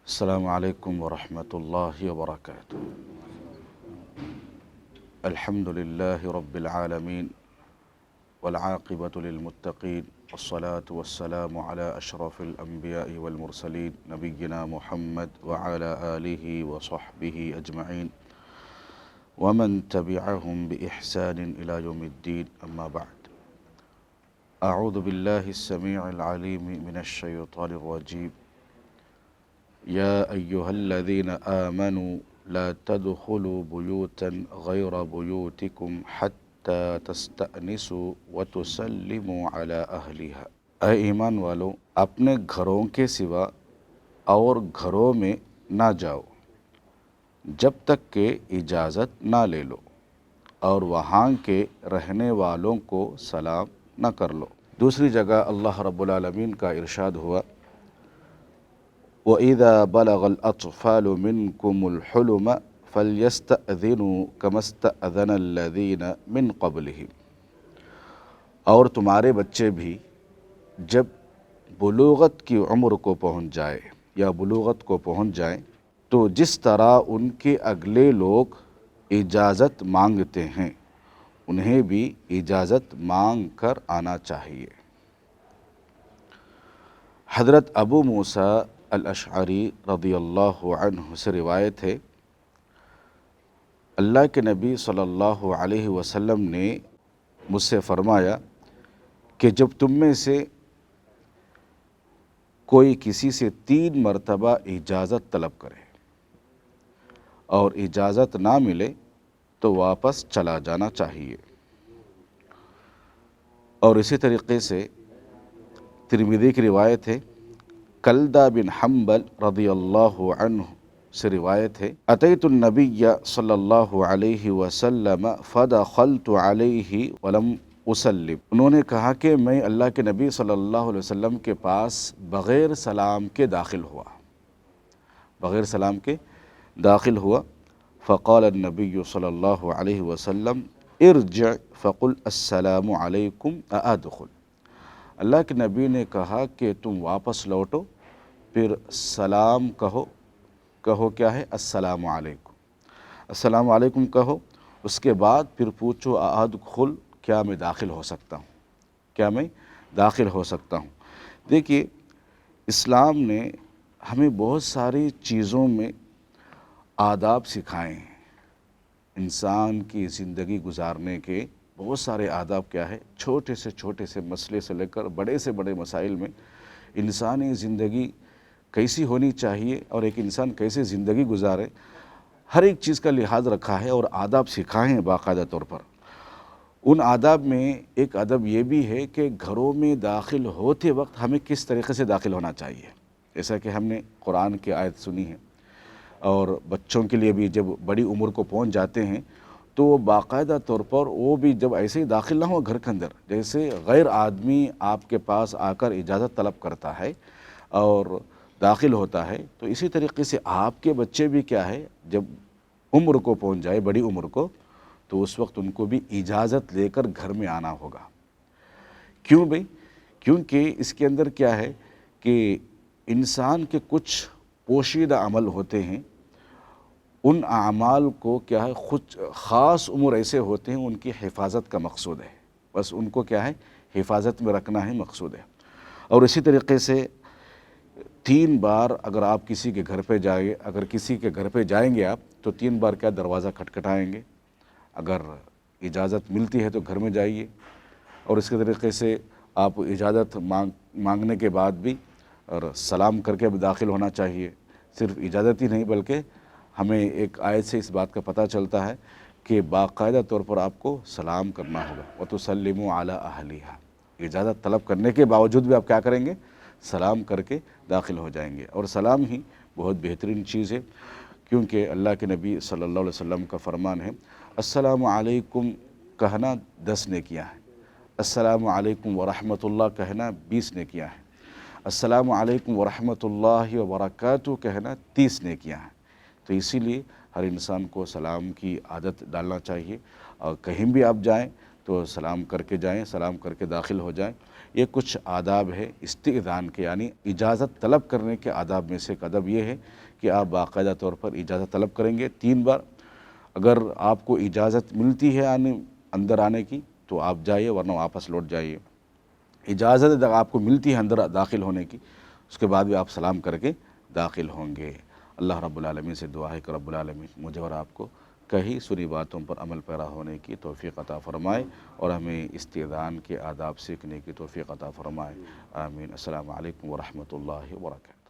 السلام عليكم ورحمة الله وبركاته. الحمد لله رب العالمين والعاقبة للمتقين والصلاة والسلام على أشرف الأنبياء والمرسلين نبينا محمد وعلى آله وصحبه أجمعين ومن تبعهم بإحسان إلى يوم الدين. أما بعد، أعوذ بالله السميع العليم من الشيطان الرجيم. يا أيها الذين آمنوا لا تدخلوا بيوتا غير بيوتكم حتى تستأنسوا وتسلموا على أهلها. اے ایمان والو، اپنے گھروں کے سوا اور گھروں میں نہ جاؤ جب تک کہ اجازت نہ لے لو اور وہاں کے رہنے والوں کو سلام نہ کر لو۔ دوسری جگہ اللہ رب العالمین کا ارشاد ہوا، وَإِذَا بَلَغَ الْأَطْفَالُ مِنْكُمُ الْحُلُمَ فَلْيَسْتَأْذِنُوا كَمَا اسْتَأْذَنَ الَّذِينَ مِنْ قَبْلِهِمْ۔ اور تمہارے بچے بھی جب بلوغت کی عمر کو پہنچ جائے یا بلوغت کو پہنچ جائیں تو جس طرح ان کے اگلے لوگ اجازت مانگتے ہیں انہیں بھی اجازت مانگ کر آنا چاہیے۔ حضرت ابو موسیٰ الاشعری رضی اللہ عنہ سے روایت ہے، اللہ کے نبی صلی اللہ علیہ وسلم نے مجھ سے فرمایا کہ جب تم میں سے کوئی کسی سے 3 مرتبہ اجازت طلب کرے اور اجازت نہ ملے تو واپس چلا جانا چاہیے۔ اور اسی طریقے سے ترمذی کی روایت ہے، کلدہ بن حنبل رضی اللہ عنہ سے روایت ہے، اتیت النبی صلی اللہ علیہ وسلم فدخلت علیہ ولم اسلم۔ انہوں نے کہا کہ میں اللہ کے نبی صلی اللہ علیہ وسلم کے پاس بغیر سلام کے داخل ہوا، فقال النبی صلی اللہ علیہ وسلم ارجع فقل السلام علیکم اادخل۔ اللہ کے نبی نے کہا کہ تم واپس لوٹو، پھر سلام کہو کیا ہے؟ السلام علیکم، السلام علیکم کہو، اس کے بعد پھر پوچھو ادخل، کیا میں داخل ہو سکتا ہوں؟ دیکھیے، اسلام نے ہمیں بہت ساری چیزوں میں آداب سکھائے ہیں۔ انسان کی زندگی گزارنے کے بہت سارے آداب کیا ہے، چھوٹے سے مسئلے سے لے کر بڑے سے بڑے مسائل میں انسانی زندگی کیسی ہونی چاہیے اور ایک انسان کیسے زندگی گزارے، ہر ایک چیز کا لحاظ رکھا ہے اور آداب سکھائے ہیں باقاعدہ طور پر۔ ان آداب میں ایک ادب یہ بھی ہے کہ گھروں میں داخل ہوتے وقت ہمیں کس طریقے سے داخل ہونا چاہیے، جیسا کہ ہم نے قرآن کی آیت سنی ہے۔ اور بچوں کے لیے بھی جب بڑی عمر کو پہنچ جاتے ہیں تو وہ باقاعدہ طور پر وہ بھی جب ایسے ہی داخل نہ ہو گھر کے اندر، جیسے غیر آدمی آپ کے پاس آ کر اجازت طلب کرتا ہے اور داخل ہوتا ہے، تو اسی طریقے سے آپ کے بچے بھی کیا ہے، جب عمر کو پہنچ جائے، بڑی عمر کو، تو اس وقت ان کو بھی اجازت لے کر گھر میں آنا ہوگا۔ کیوں بھئی؟ کیونکہ اس کے اندر کیا ہے کہ انسان کے کچھ پوشیدہ عمل ہوتے ہیں، ان اعمال کو کیا ہے، خود خاص عمر ایسے ہوتے ہیں، ان کی حفاظت کا مقصود ہے، بس ان کو کیا ہے، حفاظت میں رکھنا ہے، مقصود ہے۔ اور اسی طریقے سے 3 بار اگر آپ کسی کے گھر پہ جائیں گے آپ تو 3 بار کیا دروازہ کھٹکھٹائیں گے، اگر اجازت ملتی ہے تو گھر میں جائیے۔ اور اس کے طریقے سے آپ اجازت مانگنے کے بعد بھی اور سلام کر کے بھی داخل ہونا چاہیے۔ صرف اجازت ہی نہیں بلکہ ہمیں ایک آیت سے اس بات کا پتہ چلتا ہے کہ باقاعدہ طور پر آپ کو سلام کرنا ہوگا، وَتُسَلِّمُوا عَلَىٰ أَهْلِهَا۔ اجازت طلب کرنے کے باوجود بھی آپ کیا کریں گے؟ سلام کر کے داخل ہو جائیں گے۔ اور سلام ہی بہت بہترین چیز ہے، کیونکہ اللہ کے نبی صلی اللہ علیہ وسلم کا فرمان ہے، السلام علیکم کہنا 10 نیکیاں ہیں، السلام علیکم ورحمۃ اللہ کہنا 20 نیکیاں ہیں، السلام علیکم ورحمۃ اللہ وبرکاتہ کہنا 30 نیکیاں ہیں۔ تو اسی لیے ہر انسان کو سلام کی عادت ڈالنا چاہیے، اور کہیں بھی آپ جائیں تو سلام کر کے جائیں، سلام کر کے داخل ہو جائیں۔ یہ کچھ آداب ہے استئذان کے، یعنی اجازت طلب کرنے کے آداب میں سے ایک ادب یہ ہے کہ آپ باقاعدہ طور پر اجازت طلب کریں گے 3 بار۔ اگر آپ کو اجازت ملتی ہے اندر آنے کی تو آپ جائیے، ورنہ واپس لوٹ جائیے۔ اجازت اگر آپ کو ملتی ہے اندر داخل ہونے کی، اس کے بعد بھی آپ سلام کر کے داخل ہوں گے۔ اللہ رب العالمین سے دعا ہے کہ رب العالمین مجھے اور آپ کو کہیں سنی باتوں پر عمل پیرا ہونے کی توفیق عطا فرمائے، اور ہمیں استئذان کے آداب سیکھنے کی توفیق عطا فرمائے۔ آمین۔ السلام علیکم ورحمۃ اللہ وبرکاتہ۔